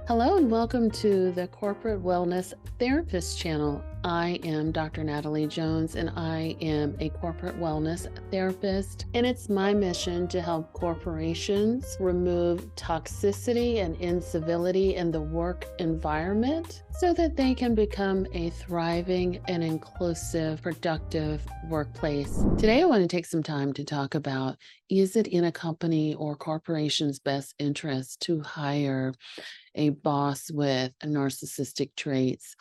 Hello and welcome to the Corporate Wellness Therapist channel. I am Dr. Natalie Jones and I am a corporate wellness therapist. And it's my mission to help corporations remove toxicity and incivility in the work environment so that they can become a thriving and inclusive, productive workplace. Today, I want to take some time to talk about, is it in a company or corporation's best interest to hire a boss with narcissistic traits?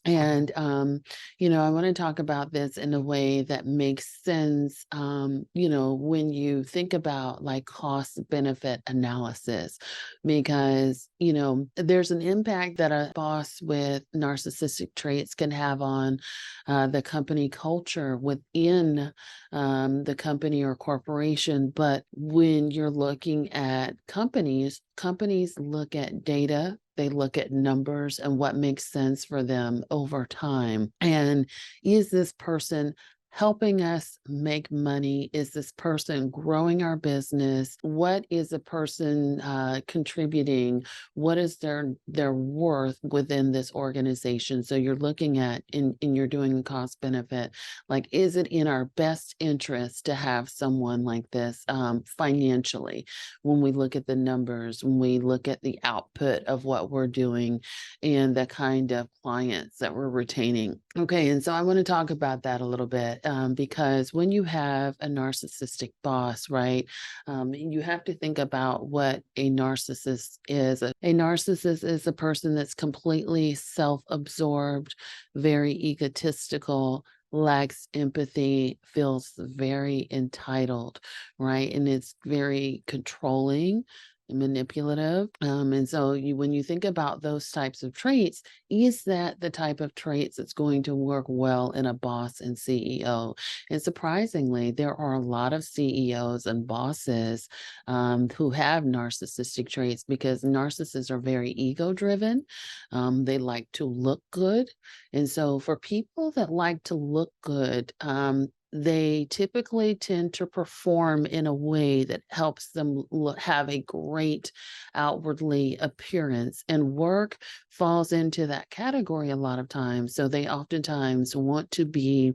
And, I want to talk about this in a way that makes sense, when you think about like cost benefit analysis, because, there's an impact that a boss with narcissistic traits can have on the company culture within the company or corporation. But when you're looking at companies look at data, they look at numbers and what makes sense for them over time. And is this person helping us make money? Is this person growing our business? What is a person contributing? What is their worth within this organization? So you're looking at, and you're doing the cost benefit, like, is it in our best interest to have someone like this financially? When we look at the numbers, when we look at the output of what we're doing and the kind of clients that we're retaining. Okay, and so I want to talk about that a little bit, because when you have a narcissistic boss, right, you have to think about what a narcissist is. A narcissist is a person that's completely self absorbed, very egotistical, lacks empathy, feels very entitled, right? And it's very controlling and manipulative. And so when you think about those types of traits, is that the type of traits that's going to work well in a boss and CEO? And surprisingly, there are a lot of CEOs and bosses who have narcissistic traits, because narcissists are very ego driven. They like to look good. And so for people that like to look good, they typically tend to perform in a way that helps them have a great outwardly appearance, and work falls into that category a lot of times. So they oftentimes want to be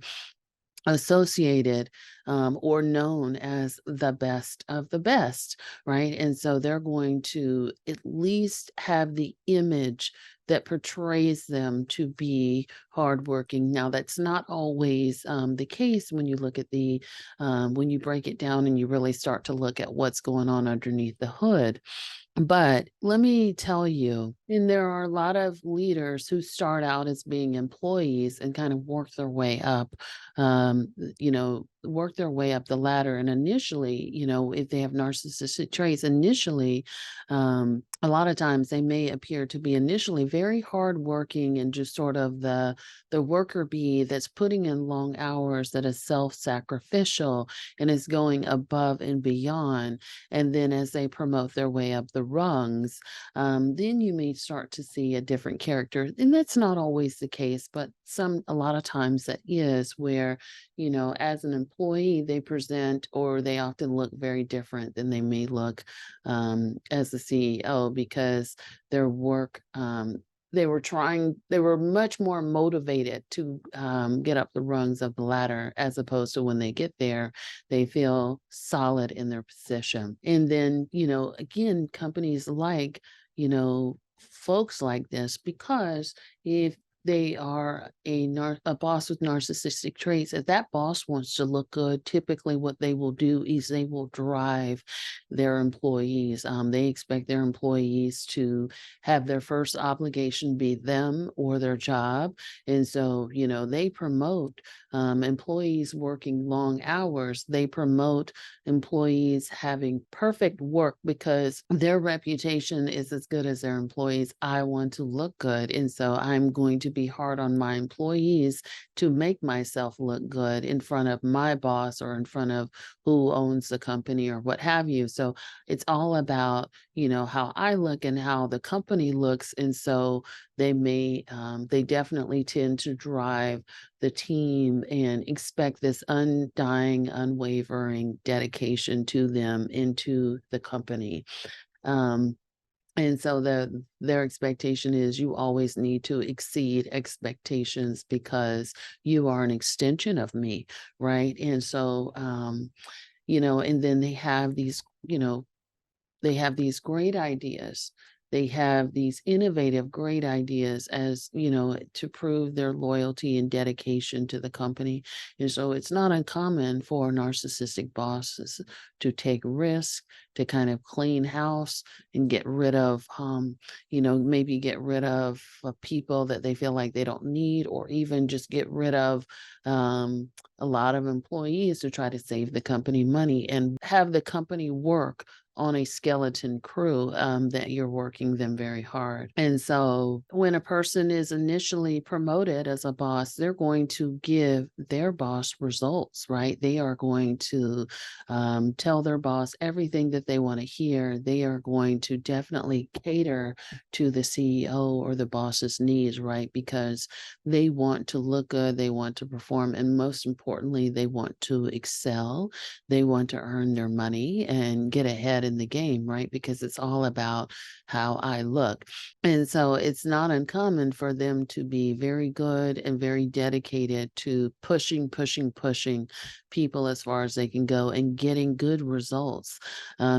associated or known as the best of the best, right? And so they're going to at least have the image that portrays them to be hardworking. Now, that's not always the case when you look at when you break it down and you really start to look at what's going on underneath the hood. But let me tell you, and there are a lot of leaders who start out as being employees and kind of work their way up, work their way up the ladder. And initially, if they have narcissistic traits, initially, a lot of times they may appear to be initially very hardworking and just sort of the worker bee that's putting in long hours, that is self-sacrificial and is going above and beyond. And then as they promote their way up the rungs, then you may start to see a different character. And that's not always the case, but a lot of times that is where, as an employee, they present, or they often look very different than they may look as a CEO, because their work, they were much more motivated to get up the rungs of the ladder, as opposed to when they get there, they feel solid in their position. And then, again, companies like, folks like this, because if they are a boss with narcissistic traits, if that boss wants to look good, typically what they will do is they will drive their employees. They expect their employees to have their first obligation be them or their job. And so, they promote employees working long hours. They promote employees having perfect work, because their reputation is as good as their employees. I want to look good. And so I'm going to be hard on my employees to make myself look good in front of my boss or in front of who owns the company or what have you. So it's all about, how I look and how the company looks. And so they definitely tend to drive the team and expect this undying, unwavering dedication to them into the company. Um, And so their expectation is you always need to exceed expectations because you are an extension of me, right? And so, and then they have these, they have these great ideas. They have these innovative, great ideas as, to prove their loyalty and dedication to the company. And so it's not uncommon for narcissistic bosses to take risks, to kind of clean house and get rid of, maybe get rid of people that they feel like they don't need, or even just get rid of a lot of employees to try to save the company money and have the company work on a skeleton crew, that you're working them very hard. And so when a person is initially promoted as a boss, they're going to give their boss results, right? They are going to tell their boss everything that they want to hear. They are going to definitely cater to the CEO or the boss's needs, right? Because they want to look good, they want to perform, and most importantly, they want to excel. They want to earn their money and get ahead in the game, right? Because it's all about how I look. And so it's not uncommon for them to be very good and very dedicated to pushing people as far as they can go and getting good results,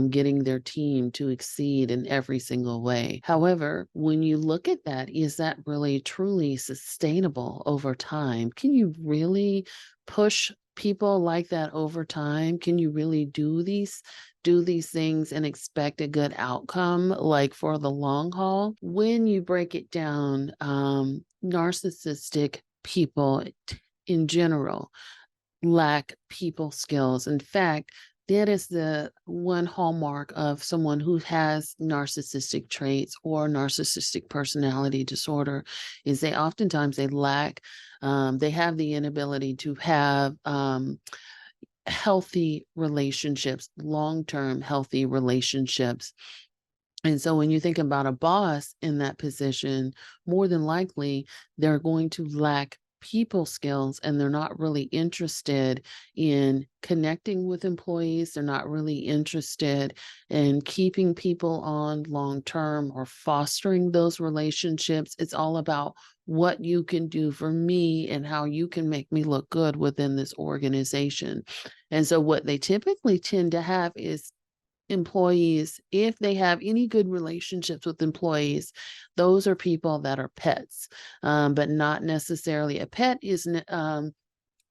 getting their team to exceed in every single way. However, when you look at that, is that really truly sustainable over time? Can you really push people like that over time? Can you really do these things and expect a good outcome, like for the long haul? When you break it down, narcissistic people in general lack people skills. In fact, that is the one hallmark of someone who has narcissistic traits or narcissistic personality disorder is they oftentimes they lack, they have the inability to have healthy relationships, long-term healthy relationships. And so when you think about a boss in that position, more than likely they're going to lack people skills and they're not really interested in connecting with employees. They're not really interested in keeping people on long term or fostering those relationships. It's all about what you can do for me and how you can make me look good within this organization. And so what they typically tend to have is employees, if they have any good relationships with employees, those are people that are pets, but not necessarily a pet isn't.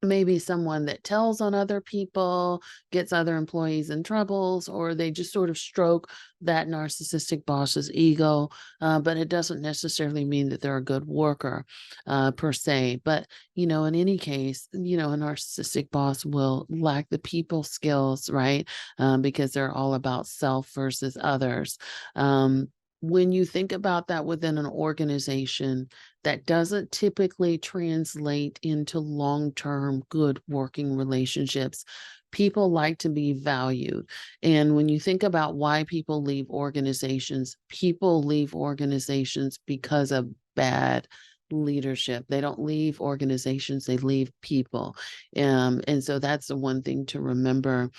Maybe someone that tells on other people, gets other employees in troubles, or they just sort of stroke that narcissistic boss's ego. But it doesn't necessarily mean that they're a good worker, per se. But, in any case, a narcissistic boss will lack the people skills, right? Because they're all about self versus others. When you think about that within an organization, that doesn't typically translate into long-term good working relationships. People like to be valued. And when you think about why people leave organizations because of bad leadership. They don't leave organizations, they leave people. And so that's the one thing to remember.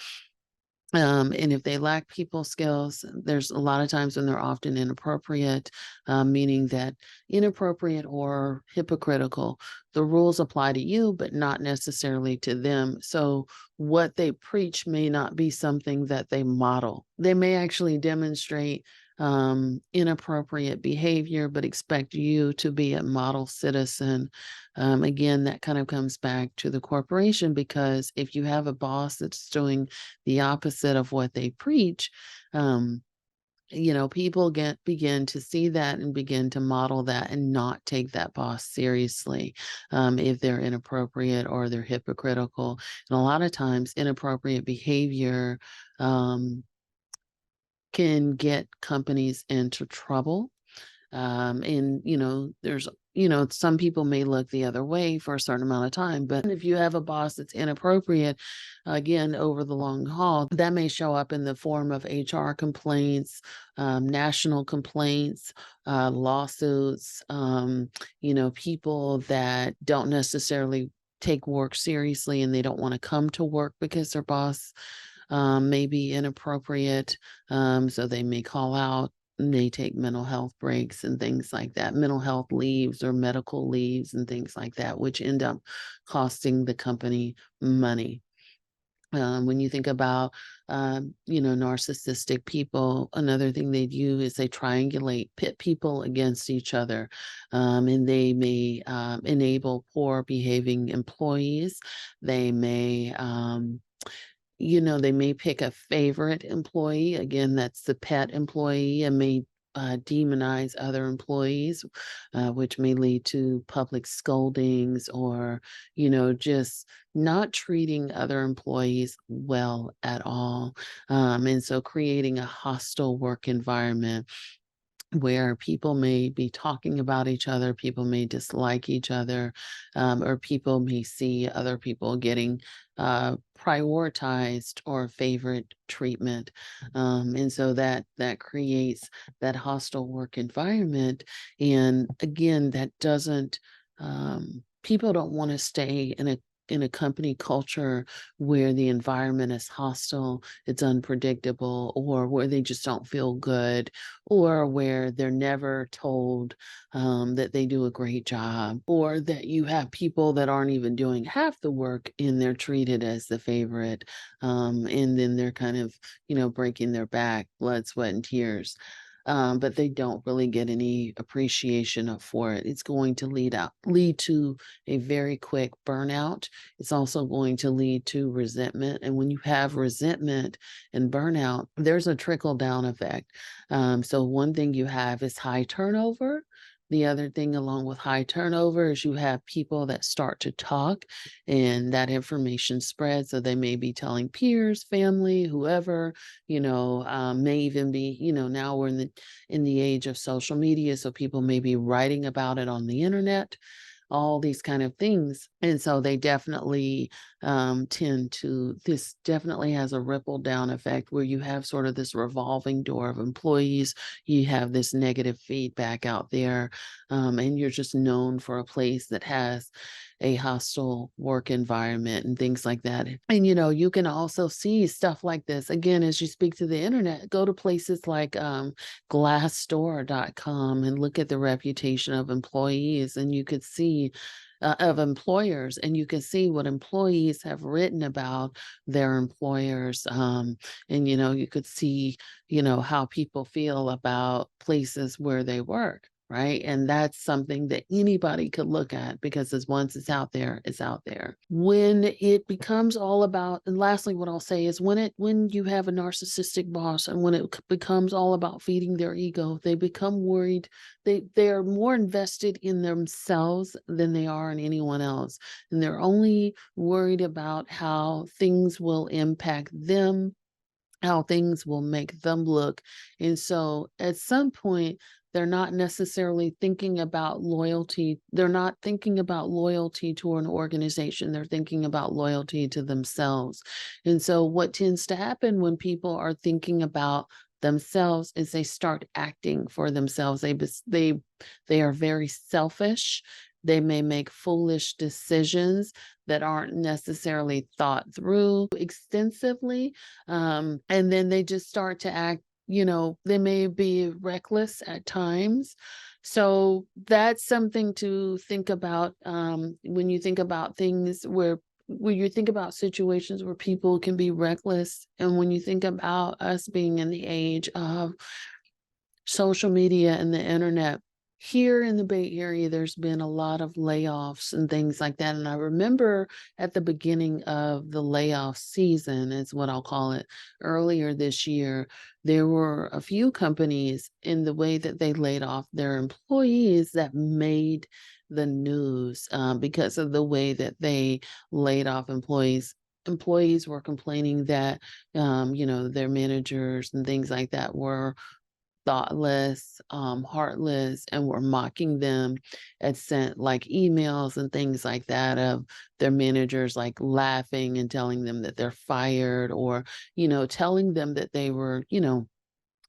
And if they lack people skills, there's a lot of times when they're often inappropriate, meaning that inappropriate or hypocritical. The rules apply to you, but not necessarily to them. So what they preach may not be something that they model. They may actually demonstrate inappropriate behavior, but expect you to be a model citizen. Again, that kind of comes back to the corporation, because if you have a boss that's doing the opposite of what they preach, people begin to see that and begin to model that and not take that boss seriously, if they're inappropriate or they're hypocritical. And a lot of times, inappropriate behavior can get companies into trouble. And, there's, some people may look the other way for a certain amount of time, but if you have a boss that's inappropriate, again, over the long haul, that may show up in the form of HR complaints, national complaints, lawsuits, people that don't necessarily take work seriously and they don't want to come to work because their boss may be inappropriate. So they may call out may take mental health breaks and things like that, mental health leaves or medical leaves and things like that, which end up costing the company money. When you think about, narcissistic people, another thing they do is they triangulate, pit people against each other, and they may enable poor behaving employees. They may, they may pick a favorite employee. Again, that's the pet employee, and may demonize other employees, which may lead to public scoldings or, just not treating other employees well at all. And so creating a hostile work environment where people may be talking about each other, people may dislike each other, or people may see other people getting prioritized or favorite treatment, and so that creates that hostile work environment. And again, that doesn't. People don't want to stay in a company culture where the environment is hostile, it's unpredictable, or where they just don't feel good, or where they're never told that they do a great job, or that you have people that aren't even doing half the work and they're treated as the favorite. And then they're kind of, breaking their back, blood, sweat, and tears. But they don't really get any appreciation for it. It's going to lead to a very quick burnout. It's also going to lead to resentment. And when you have resentment and burnout, there's a trickle down effect. So one thing you have is high turnover. The other thing along with high turnover is you have people that start to talk and that information spreads. So they may be telling peers, family, whoever, may even be, now we're in the age of social media. So people may be writing about it on the internet, all these kind of things. And so they definitely this definitely has a ripple down effect where you have sort of this revolving door of employees. You have this negative feedback out there, and you're just known for a place that has a hostile work environment and things like that. And, you can also see stuff like this again as you speak to the internet. Go to places like glassdoor.com and look at the reputation of employees, and you could see of employers, and you can see what employees have written about their employers. And, you could see, how people feel about places where they work. Right. And that's something that anybody could look at because once it's out there, it's out there. When it becomes all about, and lastly, what I'll say is when you have a narcissistic boss and when it becomes all about feeding their ego, they become worried. They're more invested in themselves than they are in anyone else. And they're only worried about how things will impact them, how things will make them look. And so at some point, they're not necessarily thinking about loyalty. They're not thinking about loyalty to an organization. They're thinking about loyalty to themselves. And so what tends to happen when people are thinking about themselves is they start acting for themselves. They are very selfish. They may make foolish decisions that aren't necessarily thought through extensively. And then they just start to act, they may be reckless at times. So that's something to think about when you think about things where you think about situations where people can be reckless. And when you think about us being in the age of social media and the internet, here in the Bay Area, there's been a lot of layoffs and things like that. And I remember at the beginning of the layoff season, is what I'll call it, earlier this year, there were a few companies in the way that they laid off their employees that made the news because of the way that they laid off employees. Employees were complaining that, their managers and things like that were thoughtless, heartless, and were mocking them, and sent like emails and things like that of their managers like laughing and telling them that they're fired, or, telling them that they were,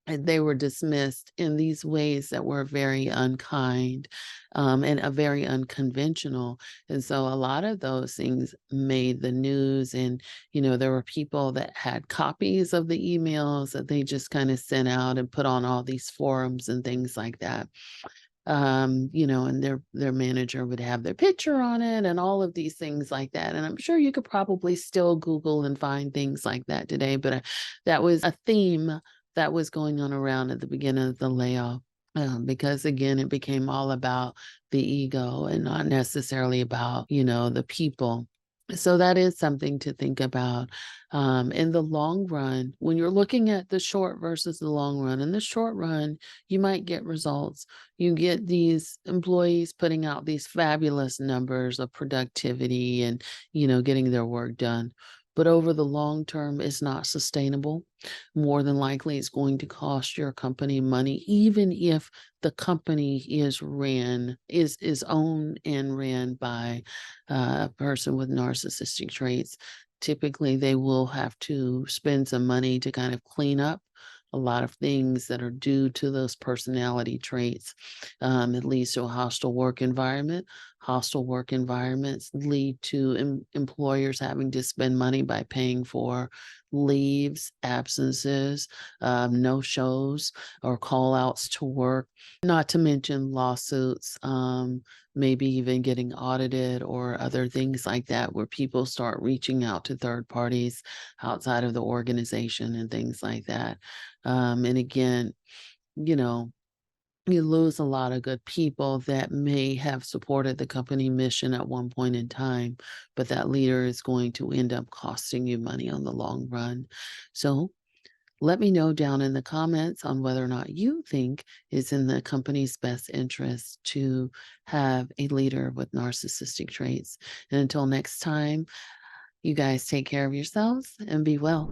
and they were dismissed in these ways that were very unkind, and very unconventional. And so a lot of those things made the news. And, there were people that had copies of the emails that they just kind of sent out and put on all these forums and things like that. And their manager would have their picture on it and all of these things like that. And I'm sure you could probably still Google and find things like that today, but that was a theme that was going on around at the beginning of the layoff. Because again, it became all about the ego and not necessarily about, the people. So that is something to think about in the long run. When you're looking at the short versus the long run, in the short run, you might get results. You get these employees putting out these fabulous numbers of productivity and, getting their work done. But over the long term, it's not sustainable. More than likely, it's going to cost your company money, even if the company is owned and ran by a person with narcissistic traits. Typically, they will have to spend some money to kind of clean up a lot of things that are due to those personality traits. It leads to a hostile work environment. Hostile work environments lead to employers having to spend money by paying for leaves, absences, no shows, or call outs to work, not to mention lawsuits, maybe even getting audited or other things like that, where people start reaching out to third parties outside of the organization and things like that. And again, you know, you lose a lot of good people that may have supported the company mission at one point in time, but that leader is going to end up costing you money on the long run. So let me know down in the comments on whether or not you think it's in the company's best interest to have a leader with narcissistic traits. And until next time, you guys take care of yourselves and be well.